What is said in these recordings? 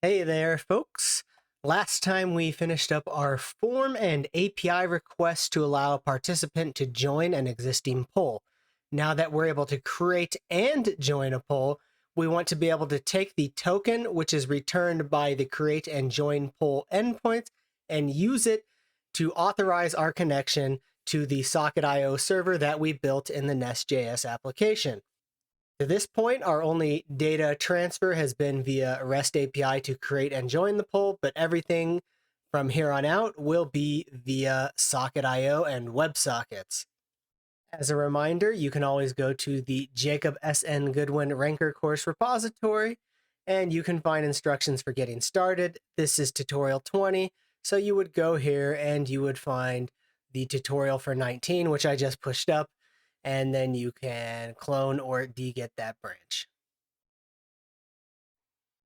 Hey there, folks. Last time we finished up our form and API request to allow a participant to join an existing poll. Now that we're able to create and join a poll, we want to be able to take the token, which is returned by the create and join poll endpoints, and use it to authorize our connection to the socketio server that we built in the NestJS application. To this point, our only data transfer has been via REST API to create and join the poll, but everything from here on out will be via socketio and WebSockets. As a reminder, you can always go to the Jacob S.N. Goodwin Ranker course repository, and you can find instructions for getting started. This is tutorial 20, so you would go here and you would find the tutorial for 19, which I just pushed up, and then you can clone or dget that branch.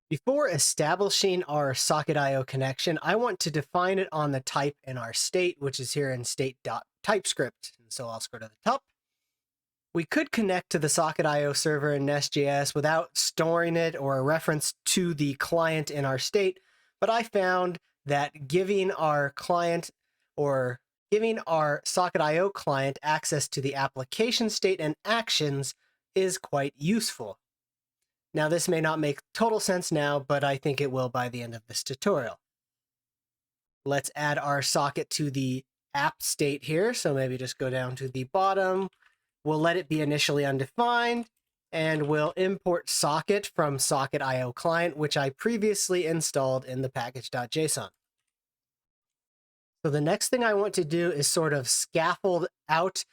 Before establishing our socketio connection, I want to define it on the type in our state, which is here in state.typescript. And so I'll scroll to the top. We could connect to the socketio server in NestJS without storing it or a reference to the client in our state, but I found that giving our client or giving our socketio client access to the application state and actions is quite useful. Now, this may not make total sense now, but I think it will by the end of this tutorial. Let's add our socket to the app state here. So maybe just go down to the bottom. We'll let it be initially undefined, and we'll import socket from socketio client, which I previously installed in the package.json. So the next thing I want to do is sort of scaffold out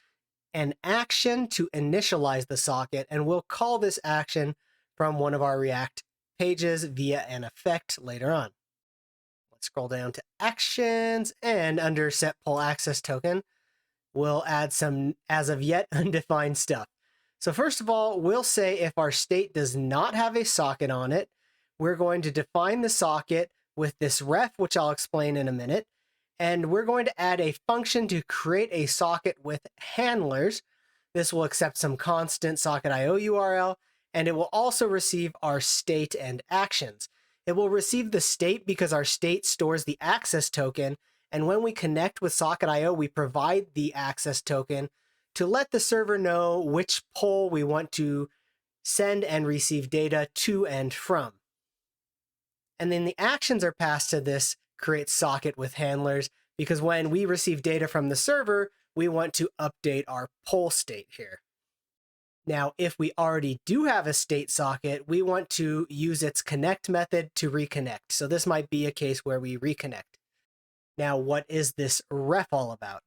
an action to initialize the socket, and we'll call this action from one of our React pages via an effect later on. Let's scroll down to actions, and under set poll access token, we'll add some as of yet undefined stuff. So first of all, we'll say if our state does not have a socket on it, we're going to define the socket with this ref, which I'll explain in a minute. And we're going to add a function to create a socket with handlers. This will accept some constant socketio URL, and it will also receive our state and actions. It will receive the state because our state stores the access token, and when we connect with socketio, we provide the access token to let the server know which poll we want to send and receive data to and from. And then the actions are passed to this create socket with handlers because when we receive data from the server, we want to update our poll state here. Now, if we already do have a state socket, we want to use its connect method to reconnect. So this might be a case where we reconnect. Now, what is this ref all about?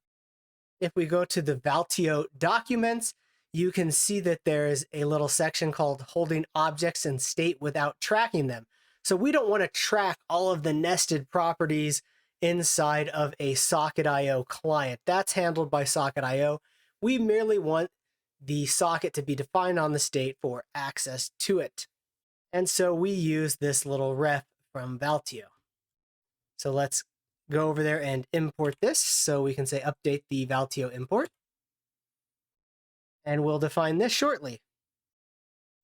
If we go to the valtio documents, you can see that there is a little section called holding objects in state without tracking them. So we don't want to track all of the nested properties inside of a socketio client. That's handled by socketio. We merely want the socket to be defined on the state for access to it. And so we use this little ref from valtio. So let's go over there and import this. So we can say update the valtio import. And we'll define this shortly.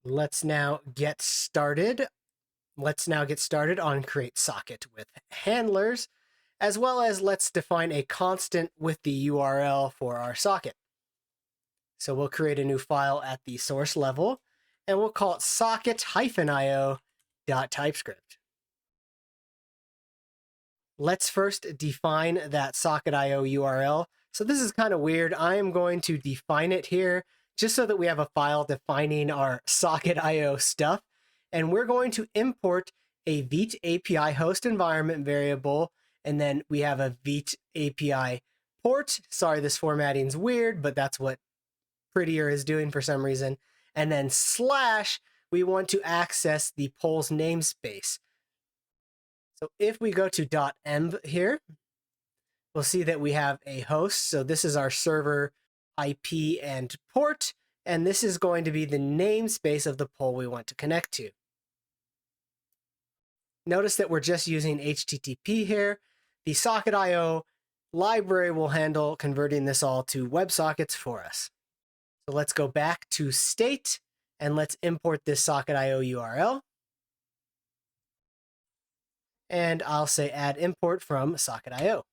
Let's now get started. Let's now get started on create socket with handlers, as well as let's define a constant with the URL for our socket. So we'll create a new file at the source level, and we'll call it socket-io.typescript. Let's first define that socketio URL. So this is kind of weird. I am going to define it here just so that we have a file defining our socketio stuff. And we're going to import a Vite API host environment variable, and then we have a Vite API port. Sorry, this formatting's weird, but that's what Prettier is doing for some reason. And then slash, we want to access the poll's namespace. So if we go to .env here, we'll see that we have a host. So this is our server IP and port, and this is going to be the namespace of the poll we want to connect to. Notice that we're just using HTTP here. The socketio library will handle converting this all to WebSockets for us. So let's go back to state, and let's import this socketio URL. and I'll say add import from socketio.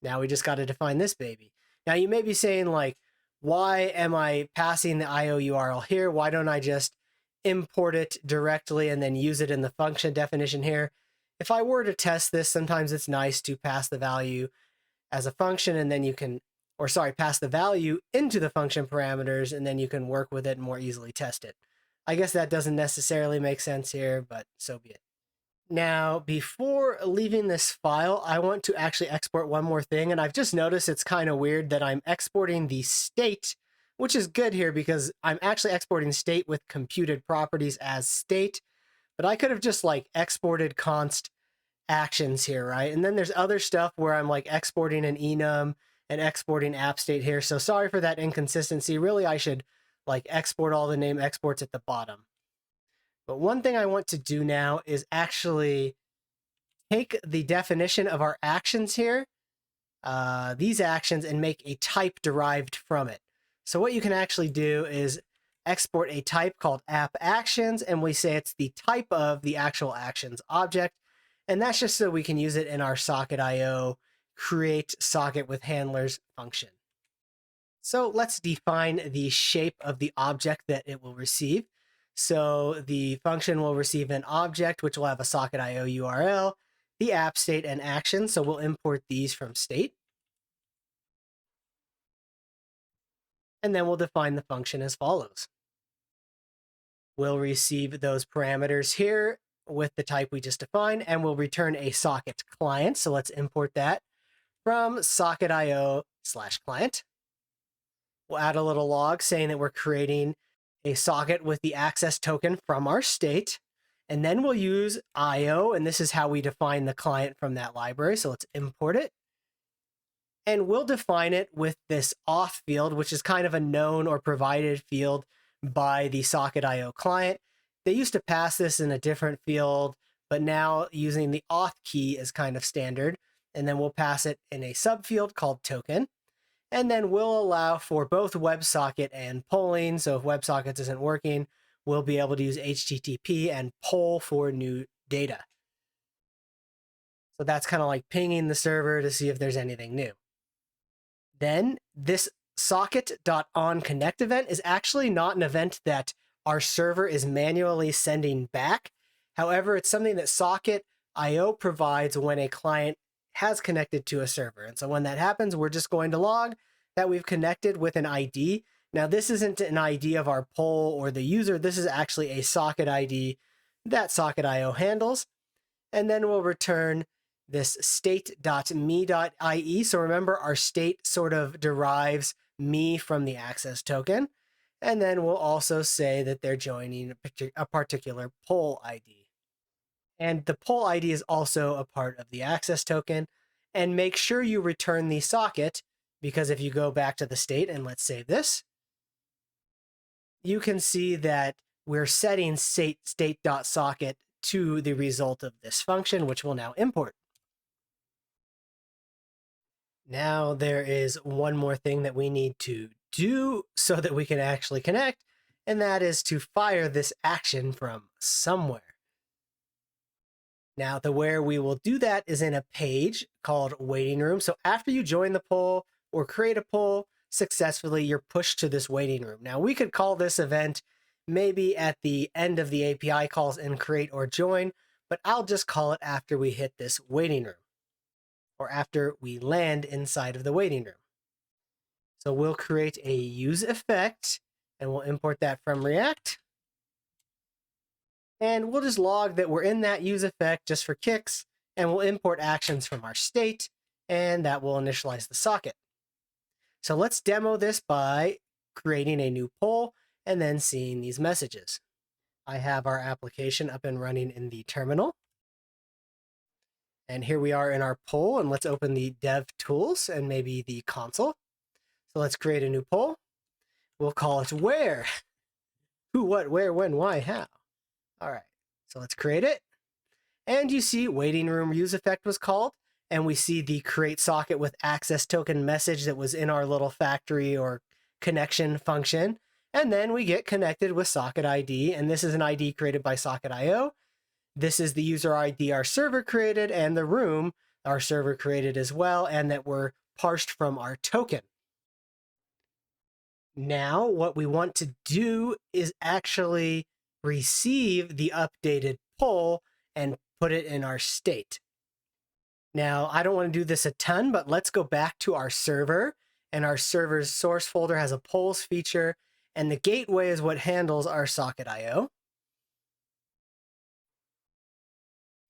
Now we just got to define this baby. Now you may be saying like, why am I passing the IO URL here? Why don't I just import it directly and then use it in the function definition here? If I were to test this, sometimes it's nice to pass the value as a function and then you can, or sorry, pass the value into the function parameters and then you can work with it and more easily test it. I guess that doesn't necessarily make sense here, but so be it. Now, before leaving this file, I want to actually export one more thing, and I've just noticed it's kind of weird that I'm exporting the state, which is good here because I'm actually exporting state with computed properties as state, but I could have just like exported const actions here, right? And then there's other stuff where I'm like exporting an enum and exporting app state here, so sorry for that inconsistency. Really, I should like export all the name exports at the bottom. But one thing I want to do now is actually take the definition of our actions here, these actions, and make a type derived from it. So what you can actually do is export a type called app actions, and we say it's the type of the actual actions object. And that's just so we can use it in our socketio create socket with handlers function. So let's define the shape of the object that it will receive. So the function will receive an object, which will have a socketio URL, the app state, and action. So we'll import these from state. And then we'll define the function as follows. We'll receive those parameters here with the type we just defined, and we'll return a socket client. So let's import that from socketio/client. We'll add a little log saying that we're creating a socket with the access token from our state. And then we'll use IO, and this is how we define the client from that library. So let's import it. And we'll define it with this auth field, which is kind of a known or provided field by the socketio client. They used to pass this in a different field, but now using the auth key is kind of standard. And then we'll pass it in a subfield called token. And then we'll allow for both WebSocket and polling. So if WebSockets isn't working, we'll be able to use HTTP and poll for new data. So that's kind of like pinging the server to see if there's anything new. Then this socket.onConnect event is actually not an event that our server is manually sending back. However, it's something that socketio provides when a client has connected to a server. And so when that happens, we're just going to log that we've connected with an ID. Now, this isn't an ID of our poll or the user. This is actually a socket ID that socketio handles. And then we'll return this state.me.ie. So remember, our state sort of derives me from the access token. And then we'll also say that they're joining a particular poll ID. And the poll ID is also a part of the access token. And make sure you return the socket, because if you go back to the state and let's save this, you can see that we're setting state.socket to the result of this function, which we'll now import. Now there is one more thing that we need to do so that we can actually connect, and that is to fire this action from somewhere. Now, where we will do that is in a page called waiting room. So after you join the poll or create a poll successfully, you're pushed to this waiting room. Now, we could call this event maybe at the end of the API calls in create or join, but I'll just call it after we hit this waiting room or after we land inside of the waiting room. So we'll create a use effect and we'll import that from React. And we'll just log that we're in that use effect just for kicks, and we'll import actions from our state, and that will initialize the socket. So let's demo this by creating a new poll and then seeing these messages. I have our application up and running in the terminal. And here we are in our poll, and let's open the dev tools and maybe the console. So let's create a new poll. We'll call it where. Who, what, where, when, why, how. All right, so let's create it. And you see waiting room use effect was called, and we see the create socket with access token message that was in our little factory or connection function. And then we get connected with socket ID, and this is an ID created by socketio. this is the user ID our server created and the room our server created as well, and that were parsed from our token. Now, what we want to do is actually receive the updated poll and put it in our state. Now, I don't want to do this a ton, but let's go back to our server, and our server's source folder has a polls feature, and the gateway is what handles our socketio.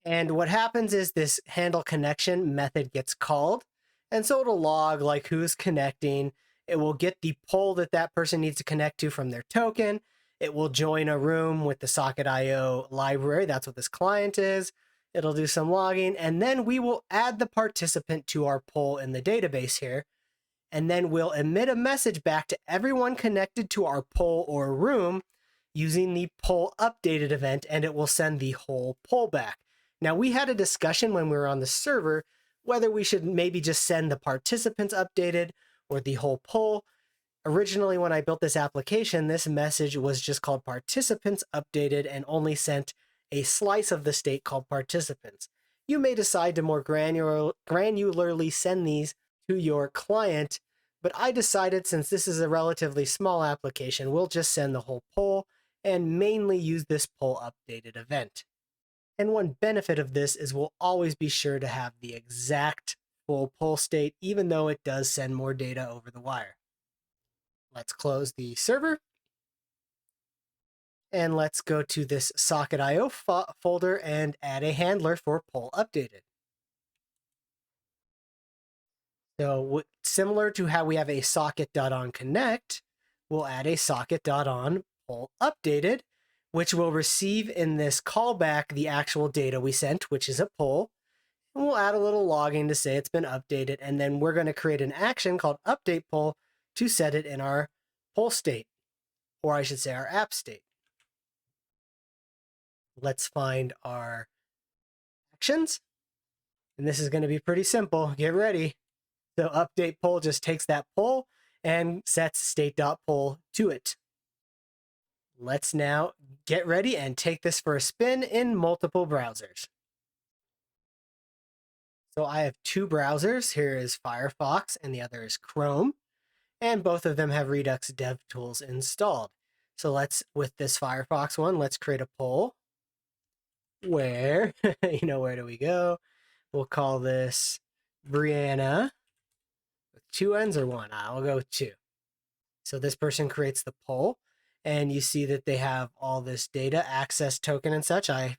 And what happens is this handle connection method gets called, and so it'll log like who's connecting. It will get the poll that that person needs to connect to from their token. It will join a room with the socketio library. That's what this client is. It'll do some logging, and then we will add the participant to our poll in the database here. And then we'll emit a message back to everyone connected to our poll or room using the poll updated event, and it will send the whole poll back. Now, we had a discussion when we were on the server whether we should maybe just send the participants updated or the whole poll. Originally, when I built this application, this message was just called participants updated and only sent a slice of the state called participants. You may decide to more granularly send these to your client, but I decided since this is a relatively small application, we'll just send the whole poll and mainly use this poll updated event. And one benefit of this is we'll always be sure to have the exact full poll state, even though it does send more data over the wire. Let's close the server. And let's go to this socketio folder and add a handler for poll updated. So similar to how we have a socket.onConnect, we'll add a socket.onPollUpdated, which will receive in this callback the actual data we sent, which is a poll. And we'll add a little logging to say it's been updated, and then we're going to create an action called update poll to set it in our poll state, or I should say our app state. Let's find our actions. And this is going to be pretty simple. Get ready. So update poll just takes that poll and sets state.poll to it. Let's now get ready and take this for a spin in multiple browsers. So I have two browsers. Here is Firefox and the other is Chrome. And both of them have Redux DevTools installed. So with this Firefox one, let's create a poll where, where do we go? We'll call this Brianna with two N's or one. I'll go with two. So this person creates the poll, and you see that they have all this data, access token and such. I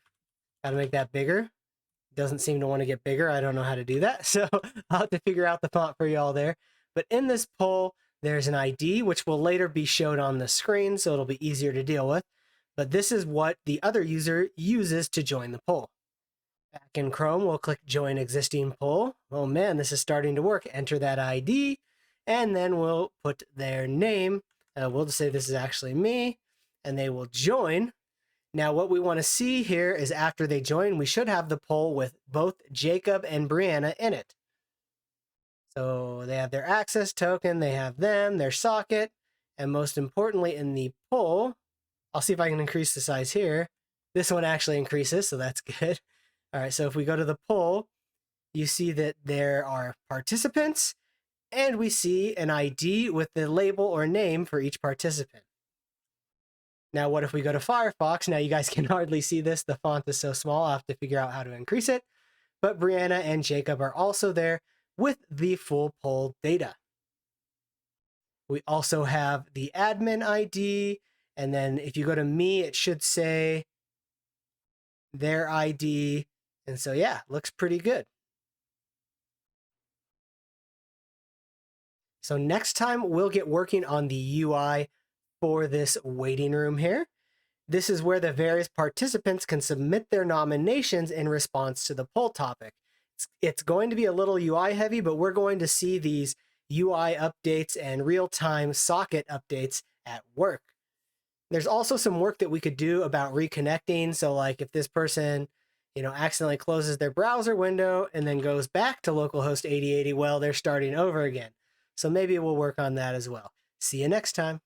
got to make that bigger. It doesn't seem to want to get bigger. I don't know how to do that. So I'll have to figure out the font for y'all there. But in this poll, there's an ID, which will later be shown on the screen, so it'll be easier to deal with. But this is what the other user uses to join the poll. Back in Chrome, we'll click Join Existing Poll. Oh man, this is starting to work. Enter that ID, and then we'll put their name. We'll just say this is actually me, and they will join. Now, what we want to see here is after they join, we should have the poll with both Jacob and Brianna in it. So they have their access token, they have them, their socket, and most importantly in the poll, I'll see if I can increase the size here. This one actually increases, so that's good. All right, so if we go to the poll, you see that there are participants, and we see an ID with the label or name for each participant. Now, what if we go to Firefox? Now, you guys can hardly see this. The font is so small, I'll have to figure out how to increase it. But Brianna and Jacob are also there with the full poll data. We also have the admin ID, and then if you go to me, it should say their ID. And so, yeah, looks pretty good. So next time, we'll get working on the UI for this waiting room here. This is where the various participants can submit their nominations in response to the poll topic. It's going to be a little UI heavy, but we're going to see these UI updates and real-time socket updates at work. There's also some work that we could do about reconnecting. So like if this person, accidentally closes their browser window and then goes back to localhost 8080, well, they're starting over again. So maybe we'll work on that as well. See you next time.